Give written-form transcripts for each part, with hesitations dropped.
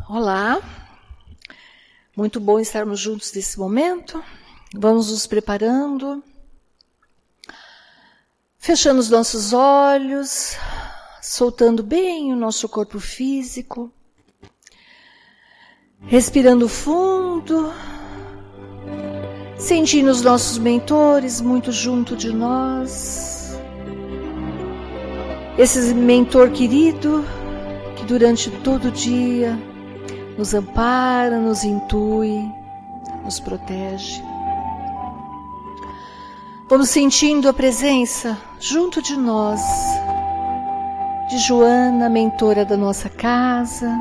Olá, muito bom estarmos juntos nesse momento. Vamos nos preparando, fechando os nossos olhos, soltando bem o nosso corpo físico, respirando fundo, sentindo os nossos mentores muito junto de nós. Esse mentor querido que durante todo o dia nos ampara, nos intui, nos protege. Vamos sentindo a presença junto de nós, de Joana, mentora da nossa casa,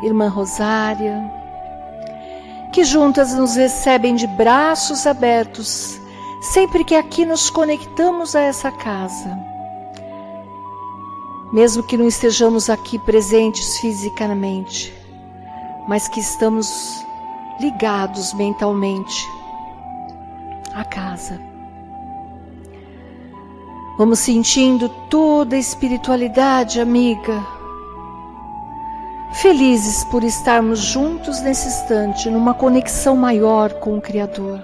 irmã Rosária, que juntas nos recebem de braços abertos, sempre que aqui nos conectamos a essa casa. Mesmo que não estejamos aqui presentes fisicamente, mas que estamos ligados mentalmente à casa. Vamos sentindo toda a espiritualidade amiga, felizes por estarmos juntos nesse instante, numa conexão maior com o Criador.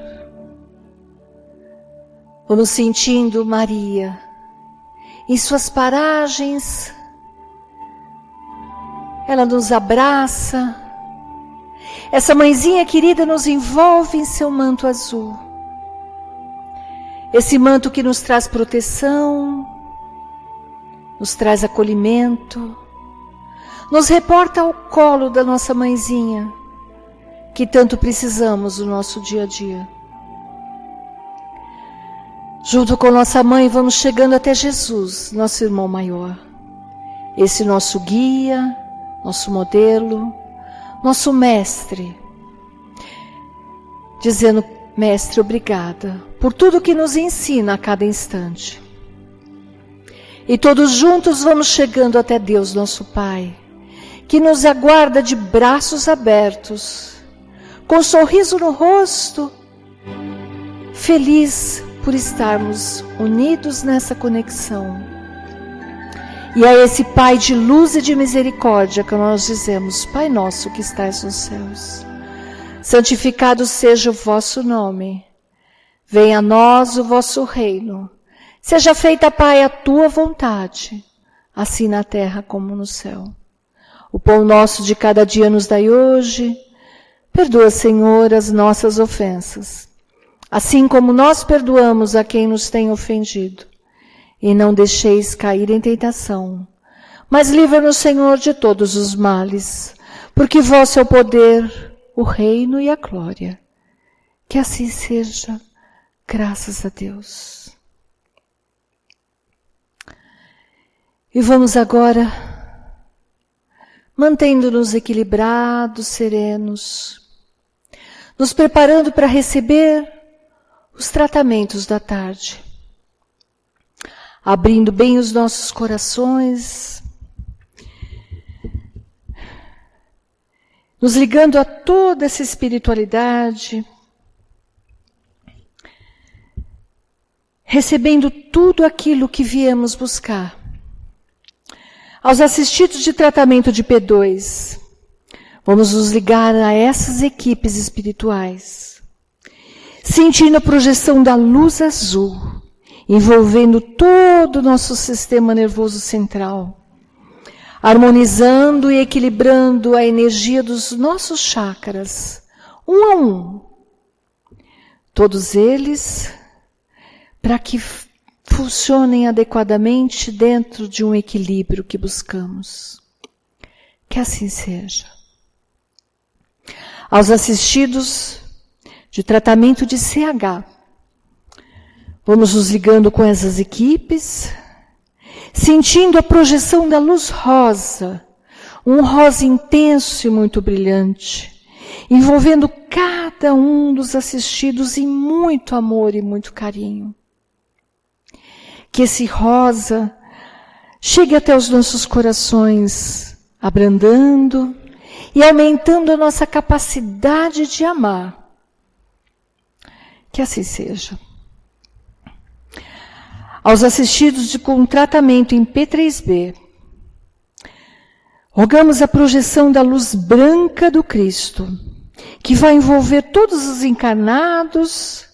Vamos sentindo Maria em suas paragens, ela nos abraça. Essa mãezinha querida nos envolve em seu manto azul. Esse manto que nos traz proteção, nos traz acolhimento, nos reporta ao colo da nossa mãezinha, que tanto precisamos no nosso dia a dia. Junto com nossa mãe, vamos chegando até Jesus, nosso irmão maior. Esse nosso guia, nosso modelo, nosso mestre, dizendo: mestre, obrigada por tudo que nos ensina a cada instante. E todos juntos vamos chegando até Deus, nosso Pai, que nos aguarda de braços abertos, com um sorriso no rosto, feliz por estarmos unidos nessa conexão. E a esse Pai de luz e de misericórdia que nós dizemos: Pai nosso que estais nos céus, santificado seja o vosso nome, venha a nós o vosso reino, seja feita, Pai, a tua vontade, assim na terra como no céu. O pão nosso de cada dia nos dai hoje, perdoa, Senhor, as nossas ofensas, assim como nós perdoamos a quem nos tem ofendido. E não deixeis cair em tentação, mas livra-nos, Senhor, de todos os males, porque vosso é o poder, o reino e a glória. Que assim seja, graças a Deus. E vamos agora, mantendo-nos equilibrados, serenos, nos preparando para receber os tratamentos da tarde. Abrindo bem os nossos corações, nos ligando a toda essa espiritualidade, recebendo tudo aquilo que viemos buscar. Aos assistidos de tratamento de P2, vamos nos ligar a essas equipes espirituais, sentindo a projeção da luz azul, envolvendo todo o nosso sistema nervoso central, harmonizando e equilibrando a energia dos nossos chakras, um a um. Todos eles, para que funcionem adequadamente dentro de um equilíbrio que buscamos. Que assim seja. Aos assistidos de tratamento de CH, vamos nos ligando com essas equipes, sentindo a projeção da luz rosa, um rosa intenso e muito brilhante, envolvendo cada um dos assistidos em muito amor e muito carinho. Que esse rosa chegue até os nossos corações, abrandando e aumentando a nossa capacidade de amar. Que assim seja. Aos assistidos com tratamento em P3B, Rogamos a projeção da luz branca do Cristo, que vai envolver todos os encarnados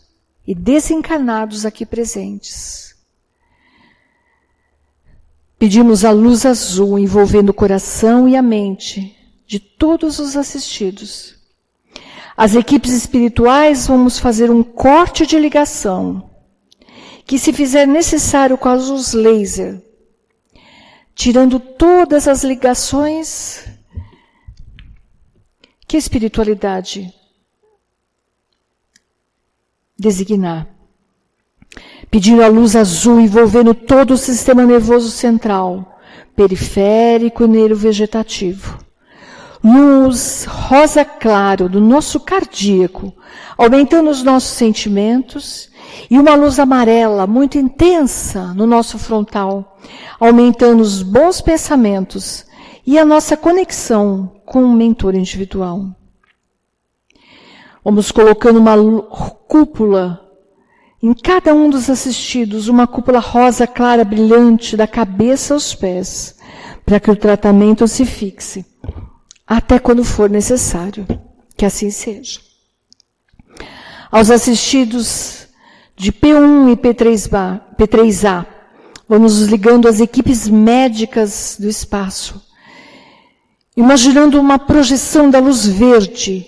e desencarnados aqui presentes. Pedimos a luz azul envolvendo o coração e a mente de todos os assistidos. As equipes espirituais vamos fazer um corte de ligação, que se fizer necessário com a luz laser, tirando todas as ligações que a espiritualidade designar. Pedindo a luz azul envolvendo todo o sistema nervoso central, periférico e neurovegetativo. Luz rosa claro do nosso cardíaco, aumentando os nossos sentimentos, e uma luz amarela muito intensa no nosso frontal, aumentando os bons pensamentos e a nossa conexão com o mentor individual. Vamos colocando uma cúpula em cada um dos assistidos, uma cúpula rosa clara brilhante da cabeça aos pés, para que o tratamento se fixe, até quando for necessário, que assim seja. Aos assistidos de P1 e P3A, vamos nos ligando às equipes médicas do espaço, imaginando uma projeção da luz verde,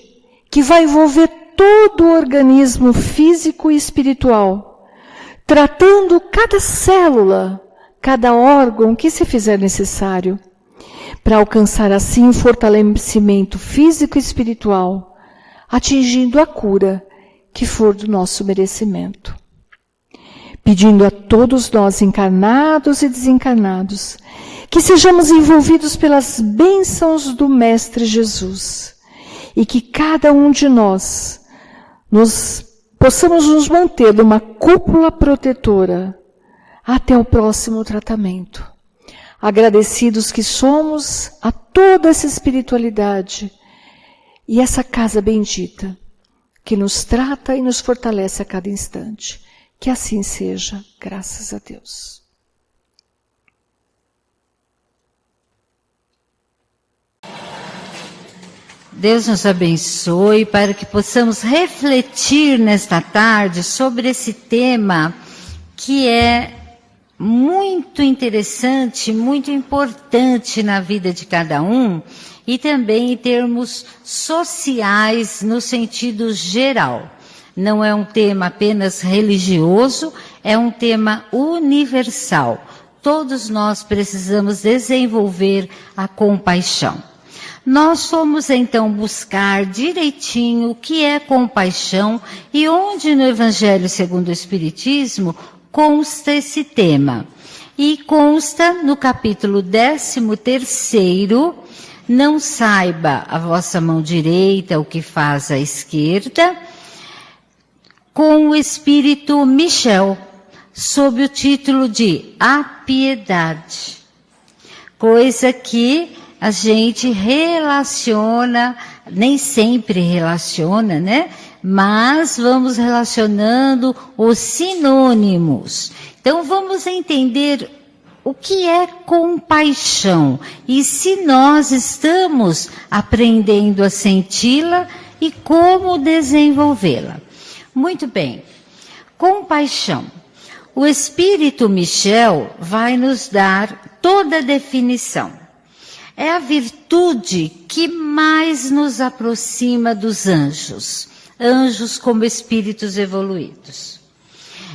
que vai envolver todo o organismo físico e espiritual, tratando cada célula, cada órgão que se fizer necessário, para alcançar assim o fortalecimento físico e espiritual, atingindo a cura que for do nosso merecimento. Pedindo a todos nós, encarnados e desencarnados, que sejamos envolvidos pelas bênçãos do Mestre Jesus, e que cada um de nós possamos nos manter numa cúpula protetora até o próximo tratamento. Agradecidos que somos a toda essa espiritualidade e essa casa bendita, que nos trata e nos fortalece a cada instante. Que assim seja, graças a Deus. Deus nos abençoe para que possamos refletir nesta tarde sobre esse tema que é muito interessante, muito importante na vida de cada um e também em termos sociais no sentido geral. Não é um tema apenas religioso, é um tema universal. Todos nós precisamos desenvolver a compaixão. Nós fomos então buscar direitinho o que é compaixão e onde no Evangelho segundo o Espiritismo consta esse tema. E consta no capítulo 13º, não saiba a vossa mão direita o que faz a esquerda, com o Espírito Michel, sob o título de A Piedade. Coisa que a gente relaciona, nem sempre relaciona, né? Mas vamos relacionando os sinônimos. Então vamos entender o que é compaixão e se nós estamos aprendendo a senti-la e como desenvolvê-la. Muito bem. Compaixão. O Espírito Michel vai nos dar toda a definição. É a virtude que mais nos aproxima dos anjos. Anjos como espíritos evoluídos.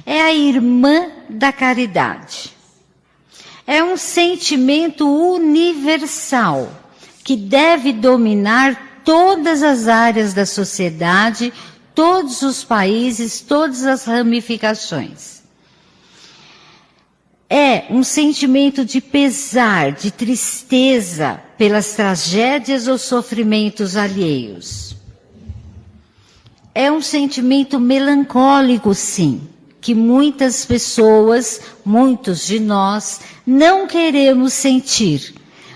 É a irmã da caridade. É um sentimento universal que deve dominar todas as áreas da sociedade, todos os países, todas as ramificações. É um sentimento de pesar, de tristeza pelas tragédias ou sofrimentos alheios. É um sentimento melancólico, sim, que muitas pessoas, muitos de nós, não queremos sentir.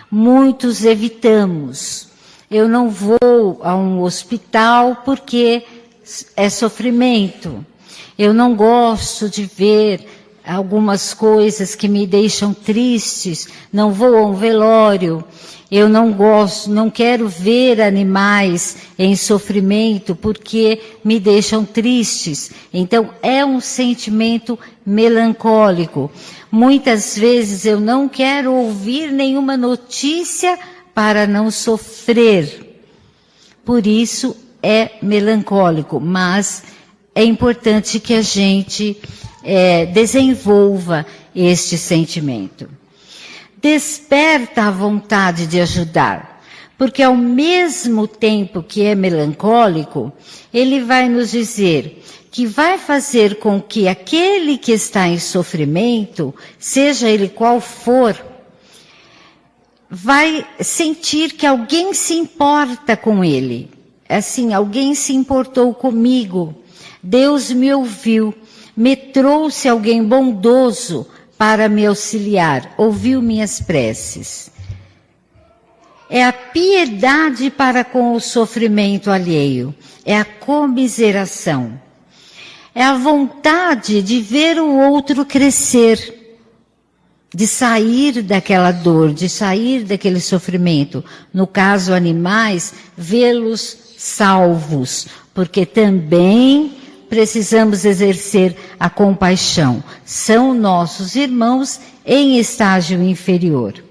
Muitos evitamos. Eu não vou a um hospital porque é sofrimento. Eu não gosto de ver algumas coisas que me deixam tristes, não vou a um velório, eu não gosto, não quero ver animais em sofrimento porque me deixam tristes. Então é um sentimento melancólico. Muitas vezes eu não quero ouvir nenhuma notícia para não sofrer. Por isso é melancólico, mas é importante que a gente desenvolva este sentimento. Desperta a vontade de ajudar, porque ao mesmo tempo que é melancólico, ele vai nos dizer que vai fazer com que aquele que está em sofrimento, seja ele qual for, vai sentir que alguém se importa com ele. Assim, alguém se importou comigo, Deus me ouviu, me trouxe alguém bondoso para me auxiliar, ouviu minhas preces. É a piedade para com o sofrimento alheio, é a comiseração, é a vontade de ver o outro crescer, de sair daquela dor, de sair daquele sofrimento. No caso, animais, vê-los salvos, porque também precisamos exercer a compaixão. São nossos irmãos em estágio inferior.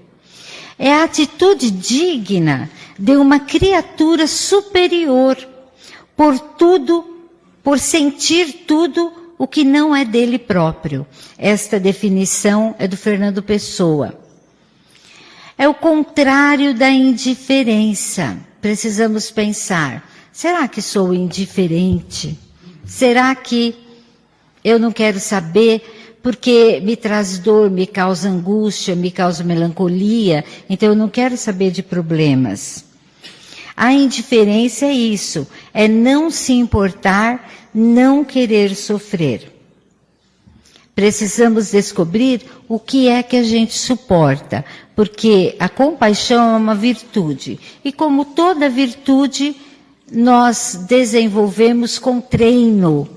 É a atitude digna de uma criatura superior, por sentir tudo o que não é dele próprio. Esta definição é do Fernando Pessoa. É o contrário da indiferença. Precisamos pensar, será que sou indiferente? Será que eu não quero saber porque me traz dor, me causa angústia, me causa melancolia, então eu não quero saber de problemas. A indiferença é isso, é não se importar, não querer sofrer. Precisamos descobrir o que é que a gente suporta, porque a compaixão é uma virtude, e como toda virtude, nós desenvolvemos com treino.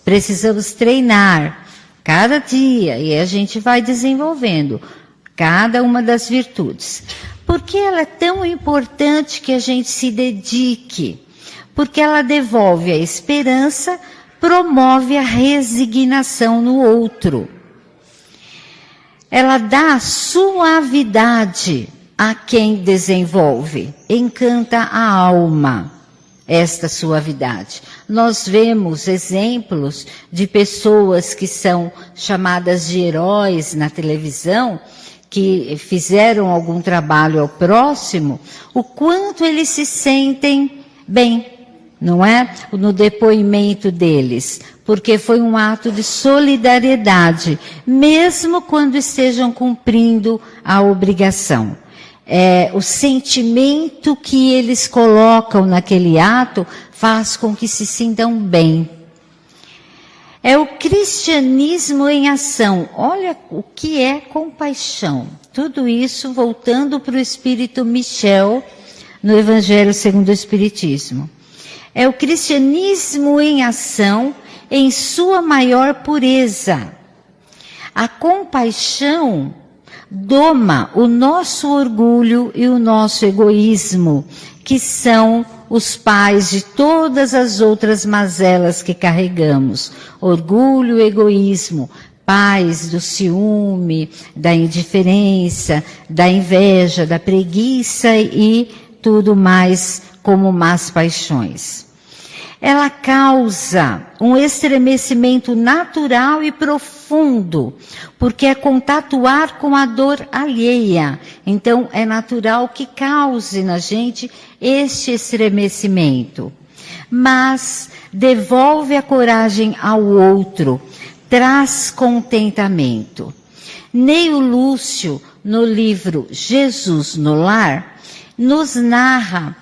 Precisamos treinar cada dia e a gente vai desenvolvendo cada uma das virtudes. Por que ela é tão importante que a gente se dedique? Porque ela devolve a esperança, promove a resignação no outro. Ela dá suavidade a quem desenvolve, encanta a alma. Esta suavidade. Nós vemos exemplos de pessoas que são chamadas de heróis na televisão, que fizeram algum trabalho ao próximo, o quanto eles se sentem bem, não é? No depoimento deles, porque foi um ato de solidariedade, mesmo quando estejam cumprindo a obrigação. O sentimento que eles colocam naquele ato faz com que se sintam bem. É o cristianismo em ação. Olha o que é compaixão. Tudo isso voltando para o Espírito Michel no Evangelho segundo o Espiritismo. É o cristianismo em ação em sua maior pureza. A compaixão doma o nosso orgulho e o nosso egoísmo, que são os pais de todas as outras mazelas que carregamos. Orgulho e egoísmo, pais do ciúme, da indiferença, da inveja, da preguiça e tudo mais como más paixões. Ela causa um estremecimento natural e profundo, porque é contatuar com a dor alheia. Então, é natural que cause na gente este estremecimento. Mas devolve a coragem ao outro, traz contentamento. Neio Lúcio, no livro Jesus no Lar, nos narra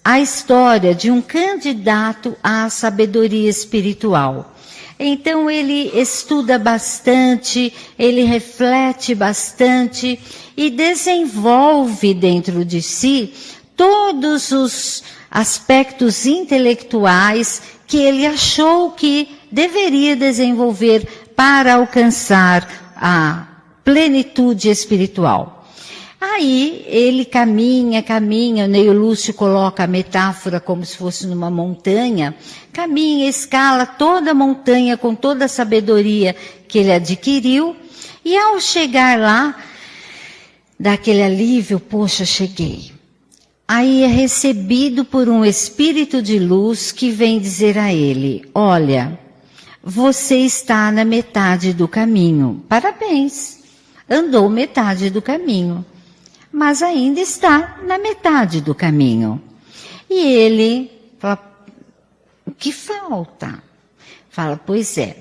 a história de um candidato à sabedoria espiritual. Então ele estuda bastante, ele reflete bastante e desenvolve dentro de si todos os aspectos intelectuais que ele achou que deveria desenvolver para alcançar a plenitude espiritual. Aí ele caminha, o Neio Lúcio coloca a metáfora como se fosse numa montanha, caminha, escala toda a montanha com toda a sabedoria que ele adquiriu, e ao chegar lá, dá aquele alívio, poxa, cheguei. Aí é recebido por um espírito de luz que vem dizer a ele, olha, você está na metade do caminho, parabéns, andou metade do caminho. Mas ainda está na metade do caminho. E ele fala, o que falta? Fala, pois é,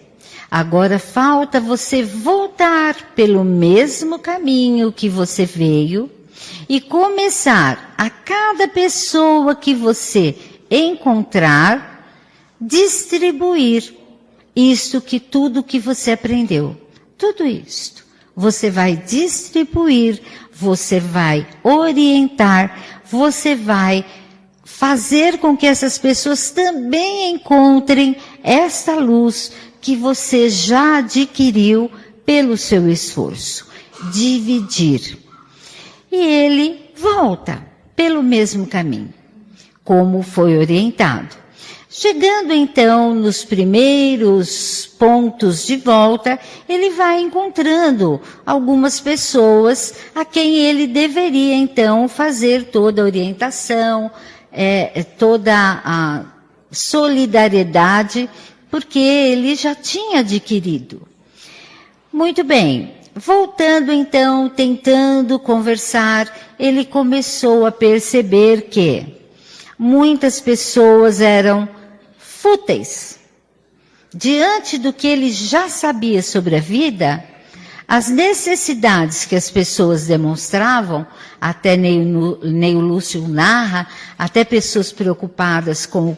agora falta você voltar pelo mesmo caminho que você veio e começar a cada pessoa que você encontrar, distribuir tudo que você aprendeu. Tudo isto. Você vai distribuir, você vai orientar, você vai fazer com que essas pessoas também encontrem essa luz que você já adquiriu pelo seu esforço. Dividir. E ele volta pelo mesmo caminho, como foi orientado. Chegando então nos primeiros pontos de volta, ele vai encontrando algumas pessoas a quem ele deveria então fazer toda a orientação, toda a solidariedade, porque ele já tinha adquirido. Muito bem, voltando então, tentando conversar, ele começou a perceber que muitas pessoas eram fúteis. Diante do que ele já sabia sobre a vida, as necessidades que as pessoas demonstravam, até Neio Lúcio narra, até pessoas preocupadas com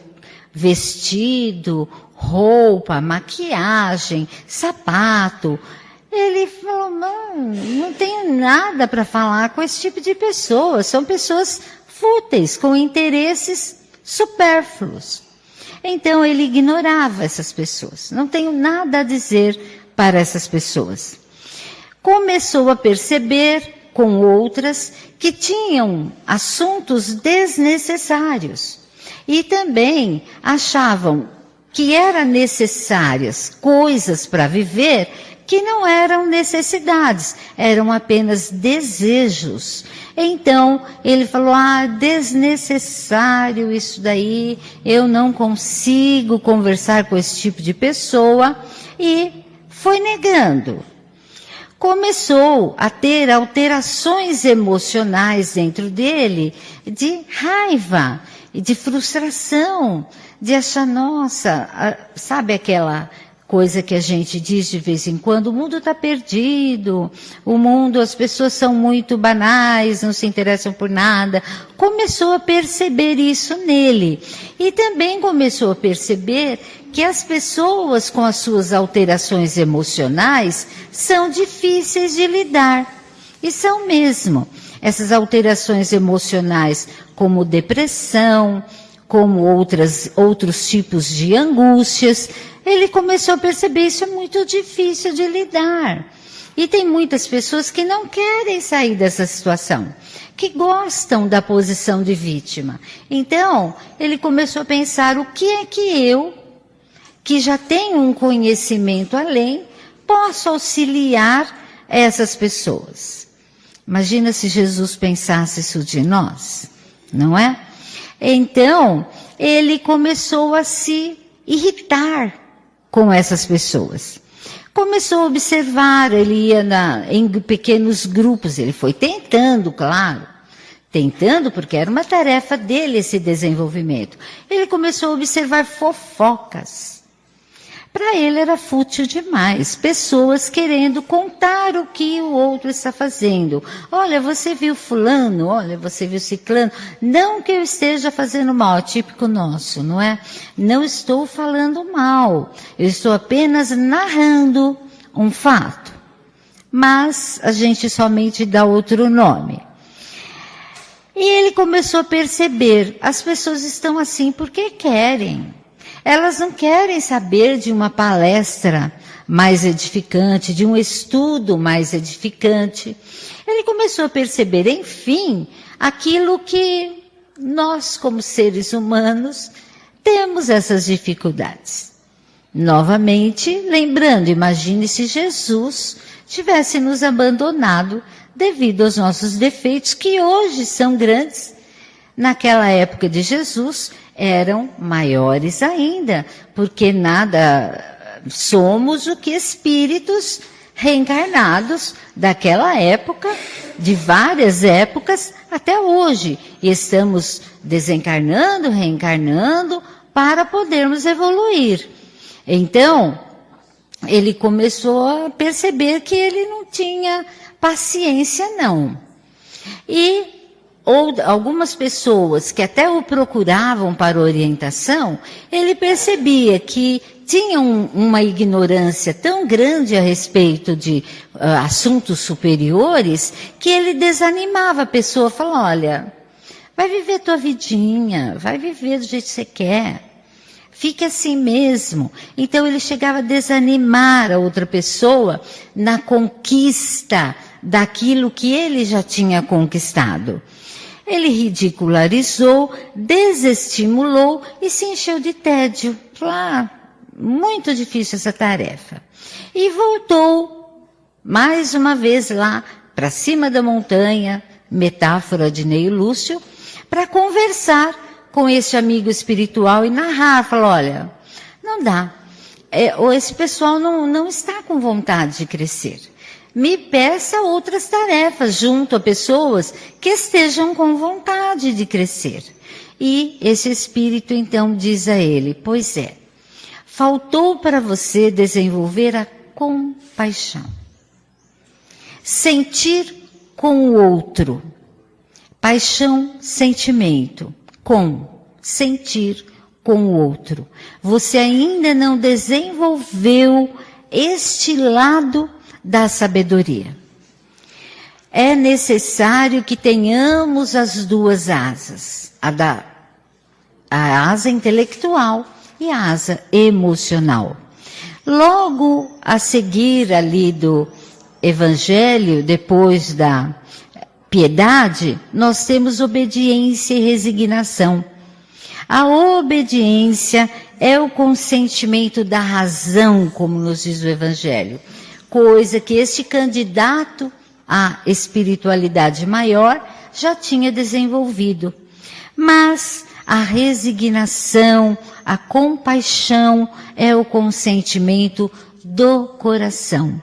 vestido, roupa, maquiagem, sapato. Ele falou, não tenho nada para falar com esse tipo de pessoas. São pessoas fúteis, com interesses supérfluos. Então ele ignorava essas pessoas. Não tenho nada a dizer para essas pessoas. Começou a perceber com outras que tinham assuntos desnecessários. E também achavam que eram necessárias coisas para viver que não eram necessidades, eram apenas desejos. Então, ele falou, desnecessário isso daí, eu não consigo conversar com esse tipo de pessoa, e foi negando. Começou a ter alterações emocionais dentro dele, de raiva, de frustração, de achar, nossa, sabe aquela coisa que a gente diz de vez em quando, o mundo está perdido, o mundo, as pessoas são muito banais, não se interessam por nada. Começou a perceber isso nele. E também começou a perceber que as pessoas com as suas alterações emocionais são difíceis de lidar. E são mesmo. Essas alterações emocionais, como depressão, como outros tipos de angústias, ele começou a perceber isso é muito difícil de lidar. E tem muitas pessoas que não querem sair dessa situação, que gostam da posição de vítima. Então, ele começou a pensar, o que é que eu, que já tenho um conhecimento além, posso auxiliar essas pessoas? Imagina se Jesus pensasse isso de nós, não é? Então, ele começou a se irritar com essas pessoas. Começou a observar, ele ia em pequenos grupos, ele foi tentando, claro. Tentando porque era uma tarefa dele esse desenvolvimento. Ele começou a observar fofocas. Para ele era fútil demais, pessoas querendo contar o que o outro está fazendo. Olha, você viu fulano, olha, você viu ciclano. Não que eu esteja fazendo mal, é típico nosso, não é? Não estou falando mal, eu estou apenas narrando um fato. Mas a gente somente dá outro nome. E ele começou a perceber, as pessoas estão assim porque querem. Elas não querem saber de uma palestra mais edificante, de um estudo mais edificante. Ele começou a perceber, enfim, aquilo que nós, como seres humanos, temos essas dificuldades. Novamente, lembrando, imagine se Jesus tivesse nos abandonado devido aos nossos defeitos, que hoje são grandes. Naquela época de Jesus, eram maiores ainda, porque nada somos o que espíritos reencarnados daquela época, de várias épocas até hoje. E estamos desencarnando, reencarnando, para podermos evoluir. Então, ele começou a perceber que ele não tinha paciência, não. Ou algumas pessoas que até o procuravam para orientação, ele percebia que tinham uma ignorância tão grande a respeito de assuntos superiores, que ele desanimava a pessoa, falando, olha, vai viver tua vidinha, vai viver do jeito que você quer. Fique assim mesmo. Então ele chegava a desanimar a outra pessoa na conquista daquilo que ele já tinha conquistado. Ele ridicularizou, desestimulou e se encheu de tédio. Muito difícil essa tarefa. E voltou mais uma vez lá para cima da montanha, metáfora de Ney Lúcio, para conversar com esse amigo espiritual e narrar, falou, olha, não dá, esse pessoal não está com vontade de crescer. Me peça outras tarefas junto a pessoas que estejam com vontade de crescer. E esse espírito então diz a ele, pois é, faltou para você desenvolver a compaixão. Sentir com o outro. Paixão, sentimento. Sentir com o outro. Você ainda não desenvolveu este lado da sabedoria. É necessário que tenhamos as duas asas, a asa intelectual e a asa emocional. Logo a seguir ali do Evangelho, depois da piedade, nós temos obediência e resignação. A obediência é o consentimento da razão, como nos diz o Evangelho, coisa que este candidato à espiritualidade maior já tinha desenvolvido. Mas a resignação, a compaixão é o consentimento do coração.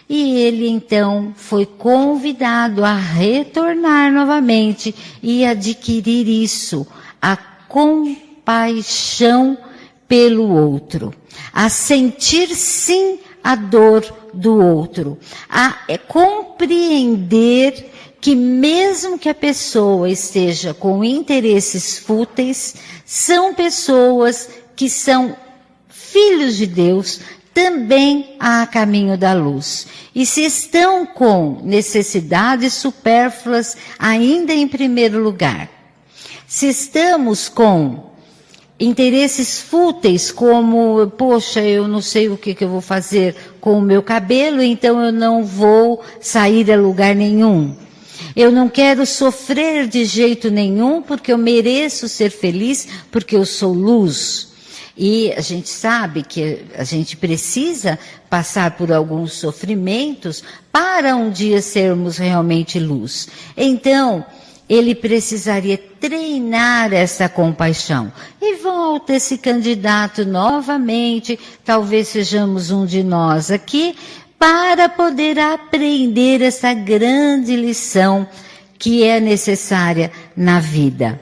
E ele então foi convidado a retornar novamente e adquirir isso, a compaixão pelo outro, a sentir sim a dor do outro, a compreender que mesmo que a pessoa esteja com interesses fúteis, são pessoas que são filhos de Deus, também há caminho da luz. E se estão com necessidades supérfluas, ainda em primeiro lugar. Se estamos com interesses fúteis, como, poxa, eu não sei o que eu vou fazer com o meu cabelo, então eu não vou sair a lugar nenhum. Eu não quero sofrer de jeito nenhum, porque eu mereço ser feliz, porque eu sou luz. E a gente sabe que a gente precisa passar por alguns sofrimentos para um dia sermos realmente luz. Então, ele precisaria treinar essa compaixão. E volta esse candidato novamente, talvez sejamos um de nós aqui, para poder aprender essa grande lição que é necessária na vida.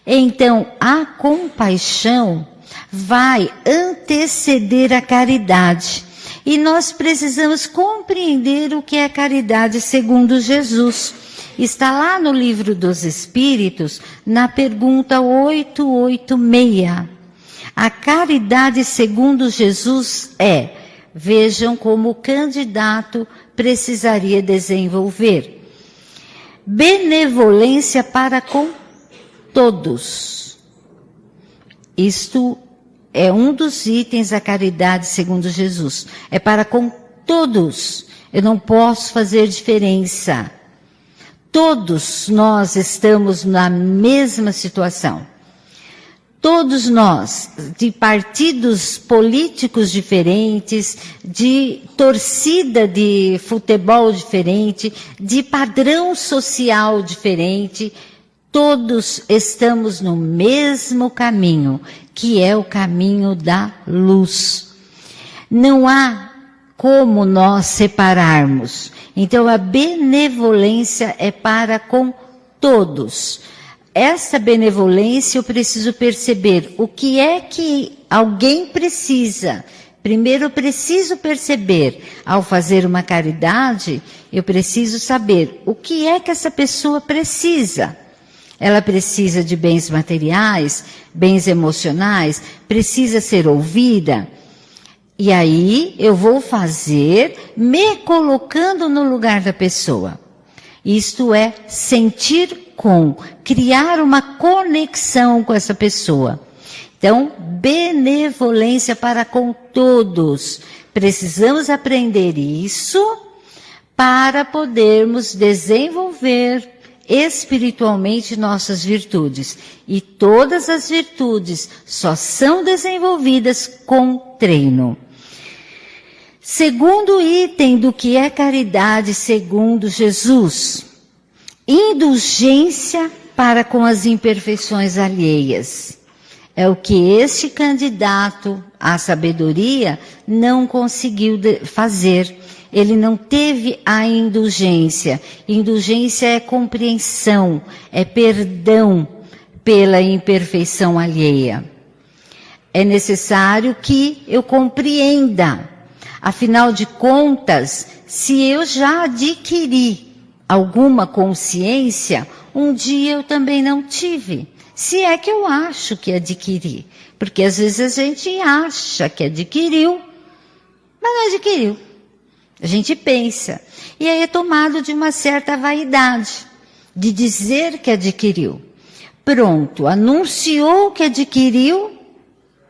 Então, a compaixão vai anteceder a caridade. E nós precisamos compreender o que é a caridade segundo Jesus. Está lá no Livro dos Espíritos, na pergunta 886. A caridade segundo Jesus é, vejam como o candidato precisaria desenvolver, benevolência para com todos. Isto é um dos itens da caridade segundo Jesus. É para com todos. Eu não posso fazer diferença. Todos nós estamos na mesma situação. Todos nós, de partidos políticos diferentes, de torcida de futebol diferente, de padrão social diferente, todos estamos no mesmo caminho, que é o caminho da luz. Não há como nós separarmos. Então a benevolência é para com todos. Essa benevolência eu preciso perceber o que é que alguém precisa. Primeiro eu preciso perceber, ao fazer uma caridade, eu preciso saber o que é que essa pessoa precisa. Ela precisa de bens materiais, bens emocionais, precisa ser ouvida. E aí eu vou fazer me colocando no lugar da pessoa. Isto é sentir com, criar uma conexão com essa pessoa. Então, benevolência para com todos. Precisamos aprender isso para podermos desenvolver espiritualmente nossas virtudes. E todas as virtudes só são desenvolvidas com treino. Segundo item do que é caridade segundo Jesus, indulgência para com as imperfeições alheias. É o que este candidato à sabedoria não conseguiu fazer. Ele não teve a indulgência. Indulgência é compreensão, é perdão pela imperfeição alheia. É necessário que eu compreenda. Afinal de contas, se eu já adquiri alguma consciência, um dia eu também não tive. Se é que eu acho que adquiri. Porque às vezes a gente acha que adquiriu, mas não adquiriu. A gente pensa. E aí é tomado de uma certa vaidade, de dizer que adquiriu. Pronto, anunciou que adquiriu,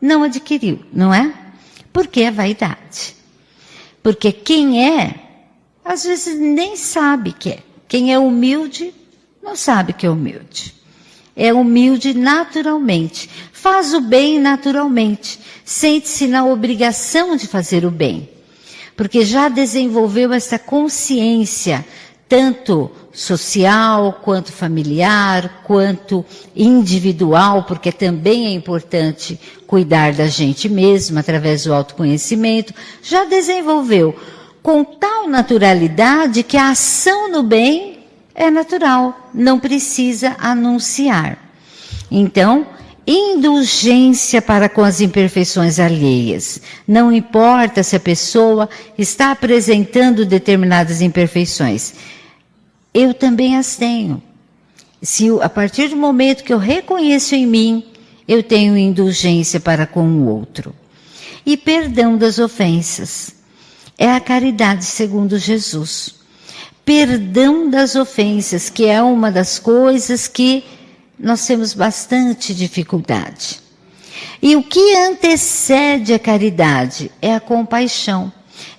não adquiriu, não é? Porque é vaidade. Porque quem é, às vezes nem sabe que é. Quem é humilde, não sabe que é humilde. É humilde naturalmente. Faz o bem naturalmente. Sente-se na obrigação de fazer o bem. Porque já desenvolveu essa consciência, tanto social, quanto familiar, quanto individual, porque também é importante cuidar da gente mesma através do autoconhecimento, já desenvolveu com tal naturalidade que a ação no bem é natural, não precisa anunciar. Então, indulgência para com as imperfeições alheias. Não importa se a pessoa está apresentando determinadas imperfeições. Eu também as tenho. A partir do momento que eu reconheço em mim, eu tenho indulgência para com o outro. E perdão das ofensas. É a caridade segundo Jesus. Perdão das ofensas, que é uma das coisas que nós temos bastante dificuldade. E o que antecede a caridade é a compaixão.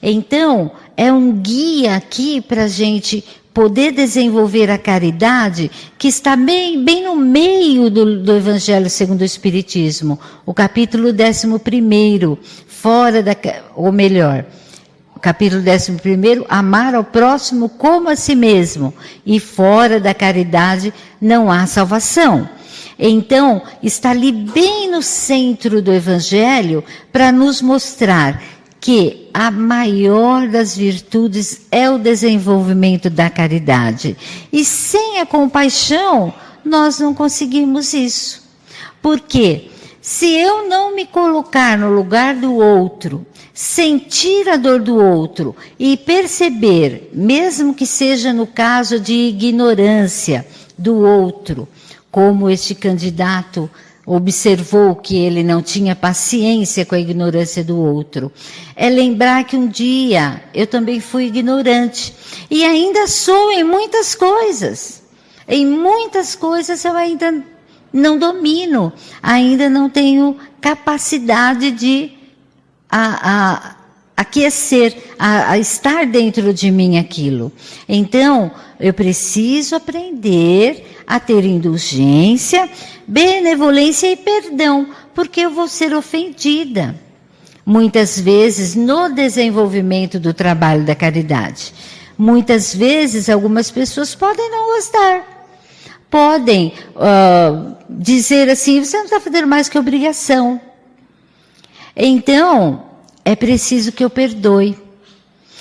Então, é um guia aqui para a gente poder desenvolver a caridade, que está bem no meio do Evangelho segundo o Espiritismo. O capítulo 11, o capítulo 11, amar ao próximo como a si mesmo. E fora da caridade não há salvação. Então, está ali bem no centro do Evangelho para nos mostrar que a maior das virtudes é o desenvolvimento da caridade. E sem a compaixão, nós não conseguimos isso. Por quê? Se eu não me colocar no lugar do outro, sentir a dor do outro e perceber, mesmo que seja no caso de ignorância do outro, como este candidato observou que ele não tinha paciência com a ignorância do outro, é lembrar que um dia eu também fui ignorante e ainda sou em muitas coisas. Em muitas coisas eu ainda não domino, ainda não tenho capacidade de aquecer, a estar dentro de mim aquilo. Então, eu preciso aprender a ter indulgência, benevolência e perdão, porque eu vou ser ofendida. Muitas vezes, no desenvolvimento do trabalho da caridade. Muitas vezes, algumas pessoas podem não gostar. Podem dizer assim, você não está fazendo mais que obrigação. Então, é preciso que eu perdoe.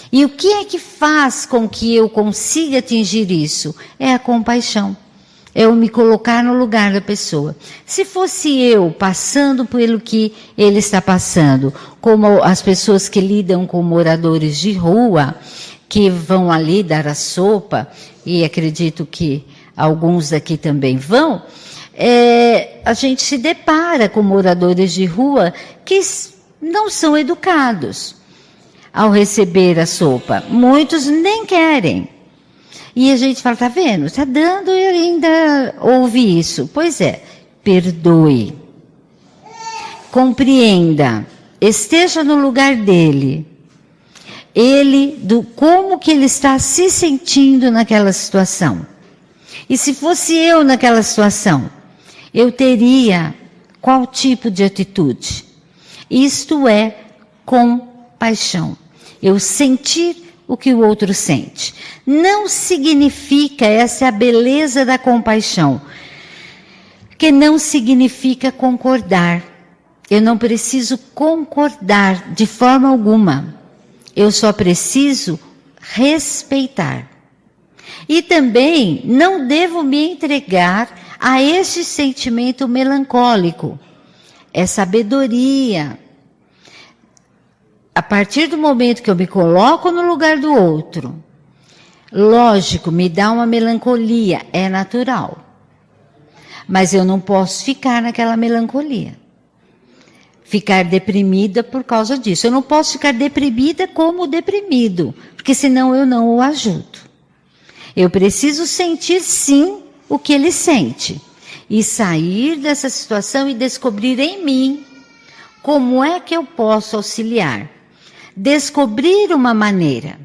E o que é que faz com que eu consiga atingir isso? É a compaixão. É eu me colocar no lugar da pessoa. Se fosse eu passando pelo que ele está passando, como as pessoas que lidam com moradores de rua, que vão ali dar a sopa, e acredito que alguns daqui também vão, a gente se depara com moradores de rua que não são educados ao receber a sopa. Muitos nem querem. E a gente fala, tá vendo? Tá dando e ainda ouve isso. Pois é, perdoe. Compreenda. Esteja no lugar dele. Como que ele está se sentindo naquela situação. E se fosse eu naquela situação, eu teria qual tipo de atitude? Isto é compaixão. Eu sentir o que o outro sente. Não significa, essa é a beleza da compaixão, que não significa concordar. Eu não preciso concordar de forma alguma. Eu só preciso respeitar. E também não devo me entregar a este sentimento melancólico. É sabedoria. A partir do momento que eu me coloco no lugar do outro, lógico, me dá uma melancolia, é natural. Mas eu não posso ficar naquela melancolia. Ficar deprimida por causa disso. Eu não posso ficar deprimida como deprimido, porque senão eu não o ajudo. Eu preciso sentir sim o que ele sente. E sair dessa situação e descobrir em mim como é que eu posso auxiliar. Descobrir uma maneira.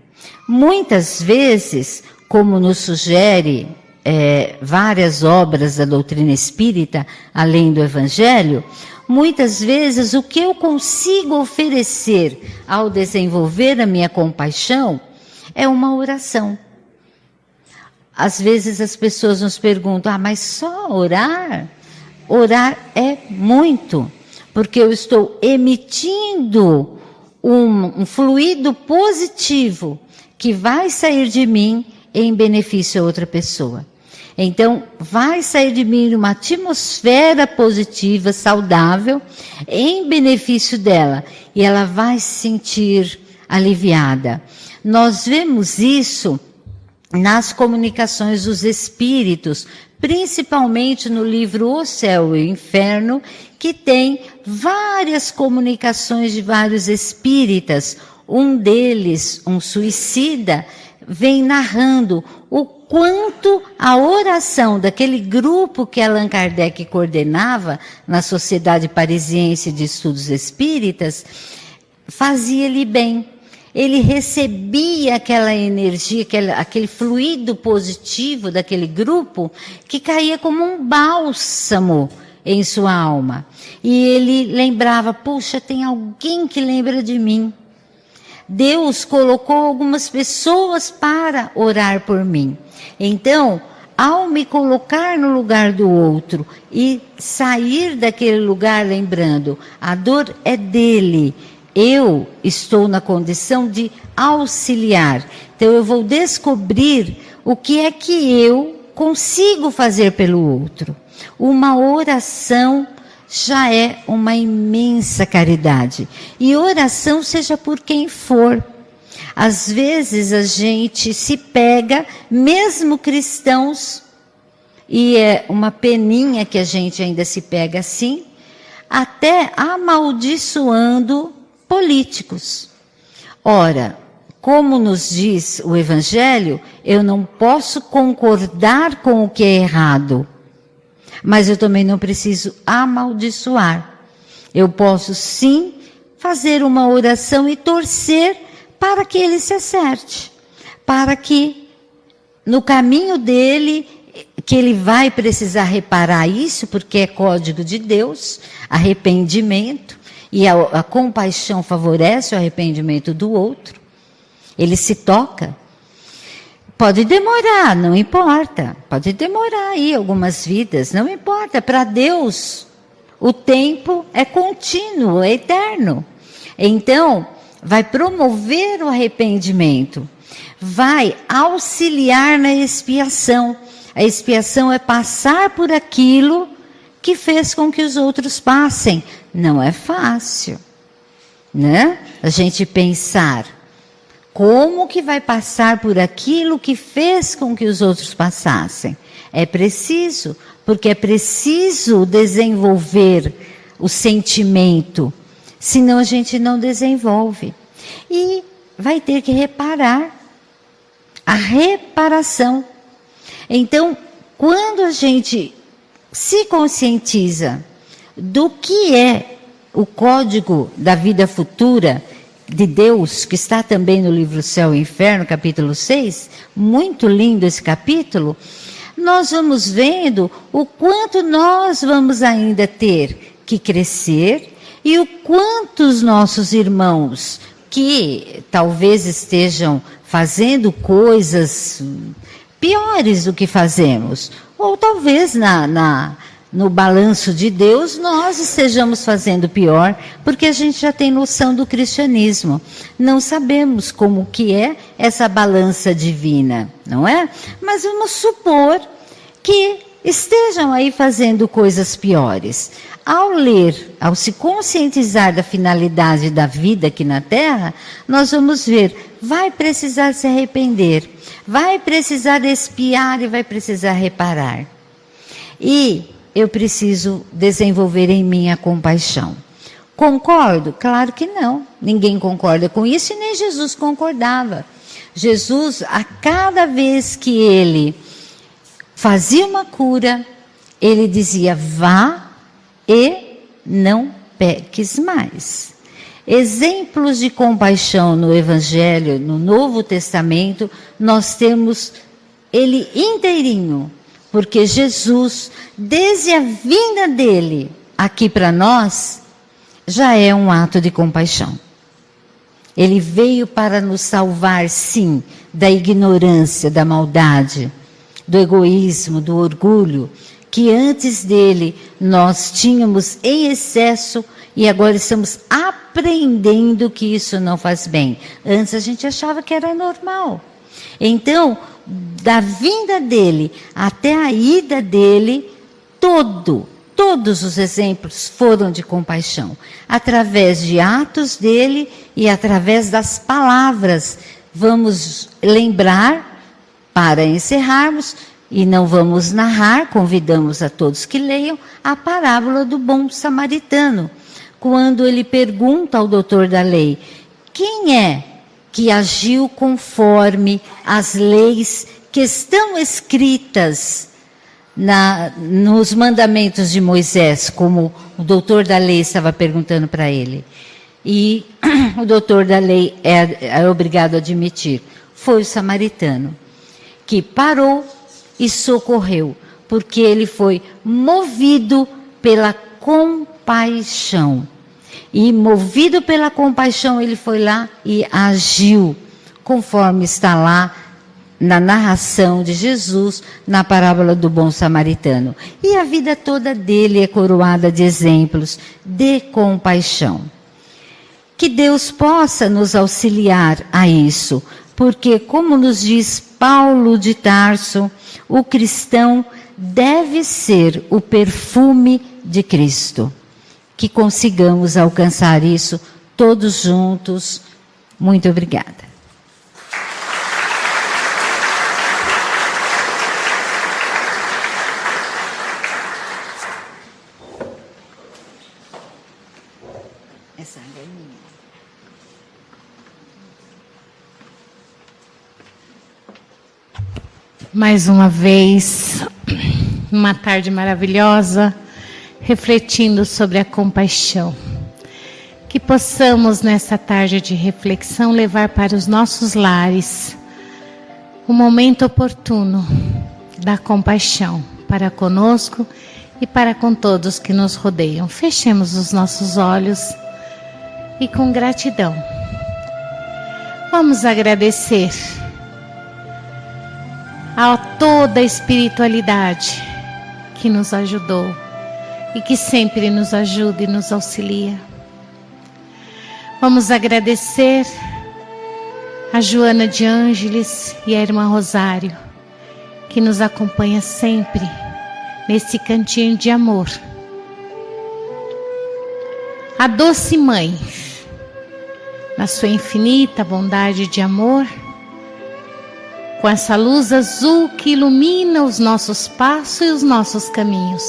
Muitas vezes, como nos sugere várias obras da doutrina espírita, além do Evangelho, muitas vezes o que eu consigo oferecer ao desenvolver a minha compaixão é uma oração. Às vezes as pessoas nos perguntam, mas só orar? Orar é muito, porque eu estou emitindo um fluido positivo que vai sair de mim em benefício a outra pessoa. Então, vai sair de mim uma atmosfera positiva, saudável, em benefício dela. E ela vai se sentir aliviada. Nós vemos isso nas comunicações dos espíritos, principalmente no livro O Céu e o Inferno, que tem várias comunicações de vários espíritas. Um deles, um suicida, vem narrando o quanto a oração daquele grupo que Allan Kardec coordenava na Sociedade Parisiense de Estudos Espíritas, fazia-lhe bem. Ele recebia aquela energia, aquele fluido positivo daquele grupo que caía como um bálsamo em sua alma. E ele lembrava, puxa, tem alguém que lembra de mim. Deus colocou algumas pessoas para orar por mim. Então, ao me colocar no lugar do outro e sair daquele lugar lembrando, a dor é dele, eu estou na condição de auxiliar. Então eu vou descobrir o que é que eu consigo fazer pelo outro. Uma oração já é uma imensa caridade. E oração seja por quem for. Às vezes a gente se pega, mesmo cristãos, e é uma peninha que a gente ainda se pega assim, até amaldiçoando políticos. Ora, como nos diz o Evangelho, eu não posso concordar com o que é errado. Mas eu também não preciso amaldiçoar. Eu posso sim fazer uma oração e torcer para que ele se acerte. Para que no caminho dele, que ele vai precisar reparar isso, porque é código de Deus, arrependimento, e a compaixão favorece o arrependimento do outro. Ele se toca. Pode demorar, não importa. Pode demorar aí algumas vidas, não importa. Para Deus, o tempo é contínuo, é eterno. Então, vai promover o arrependimento. Vai auxiliar na expiação. A expiação é passar por aquilo que fez com que os outros passem. Não é fácil, né? A gente pensar, como que vai passar por aquilo que fez com que os outros passassem? É preciso, porque é preciso desenvolver o sentimento, senão a gente não desenvolve. E vai ter que reparar. A reparação. Então, quando a gente se conscientiza do que é o código da vida futura de Deus, que está também no livro Céu e Inferno, capítulo 6, muito lindo esse capítulo, nós vamos vendo o quanto nós vamos ainda ter que crescer e o quanto os nossos irmãos que talvez estejam fazendo coisas piores do que fazemos, ou talvez no balanço de Deus nós estejamos fazendo pior, porque a gente já tem noção do cristianismo. Não sabemos como que é essa balança divina, não é? Mas vamos supor que estejam aí fazendo coisas piores. Ao ler, ao se conscientizar da finalidade da vida aqui na Terra, nós vamos ver, vai precisar se arrepender, vai precisar expiar e vai precisar reparar. E eu preciso desenvolver em mim a compaixão. Concordo? Claro que não. Ninguém concorda com isso e nem Jesus concordava. Jesus, a cada vez que ele fazia uma cura, ele dizia, vá e não peques mais. Exemplos de compaixão no Evangelho, no Novo Testamento, nós temos ele inteirinho, porque Jesus, desde a vinda dele aqui para nós, já é um ato de compaixão. Ele veio para nos salvar, sim, da ignorância, da maldade, do egoísmo, do orgulho, que antes dele nós tínhamos em excesso e agora estamos aprendendo que isso não faz bem. Antes a gente achava que era normal. Então, da vinda dele até a ida dele, todos os exemplos foram de compaixão. Através de atos dele e através das palavras. Vamos lembrar, para encerrarmos, e não vamos narrar, convidamos a todos que leiam, a parábola do bom samaritano. Quando ele pergunta ao doutor da lei, quem é que agiu conforme as leis que estão escritas nos mandamentos de Moisés, como o doutor da lei estava perguntando para ele. E o doutor da lei é obrigado a admitir, foi o samaritano, que parou e socorreu, porque ele foi movido pela compaixão. E movido pela compaixão, ele foi lá e agiu, conforme está lá na narração de Jesus, na parábola do bom samaritano. E a vida toda dele é coroada de exemplos de compaixão. Que Deus possa nos auxiliar a isso, porque, como nos diz Paulo de Tarso, o cristão deve ser o perfume de Cristo. Que consigamos alcançar isso todos juntos. Muito obrigada. Essa é minha. Mais uma vez, numa tarde maravilhosa, refletindo sobre a compaixão. Que possamos, nessa tarde de reflexão, levar para os nossos lares o momento oportuno da compaixão para conosco e para com todos que nos rodeiam. Fechemos os nossos olhos e, com gratidão, vamos agradecer a toda a espiritualidade que nos ajudou e que sempre nos ajuda e nos auxilia. Vamos agradecer a Joana de Ângeles e a irmã Rosário, que nos acompanha sempre nesse cantinho de amor. A doce mãe, na sua infinita bondade de amor, com essa luz azul que ilumina os nossos passos e os nossos caminhos.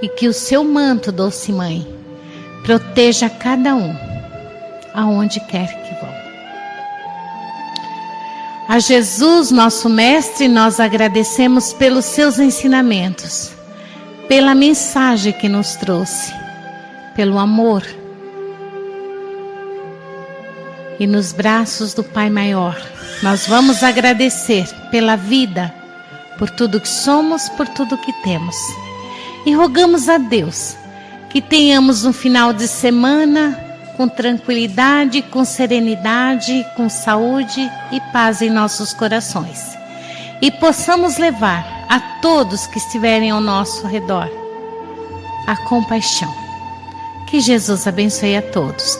E que o seu manto, doce mãe, proteja cada um, aonde quer que vão. A Jesus, nosso Mestre, nós agradecemos pelos seus ensinamentos, pela mensagem que nos trouxe, pelo amor. E nos braços do Pai Maior, nós vamos agradecer pela vida, por tudo que somos, por tudo que temos. E rogamos a Deus que tenhamos um final de semana com tranquilidade, com serenidade, com saúde e paz em nossos corações. E possamos levar a todos que estiverem ao nosso redor a compaixão. Que Jesus abençoe a todos.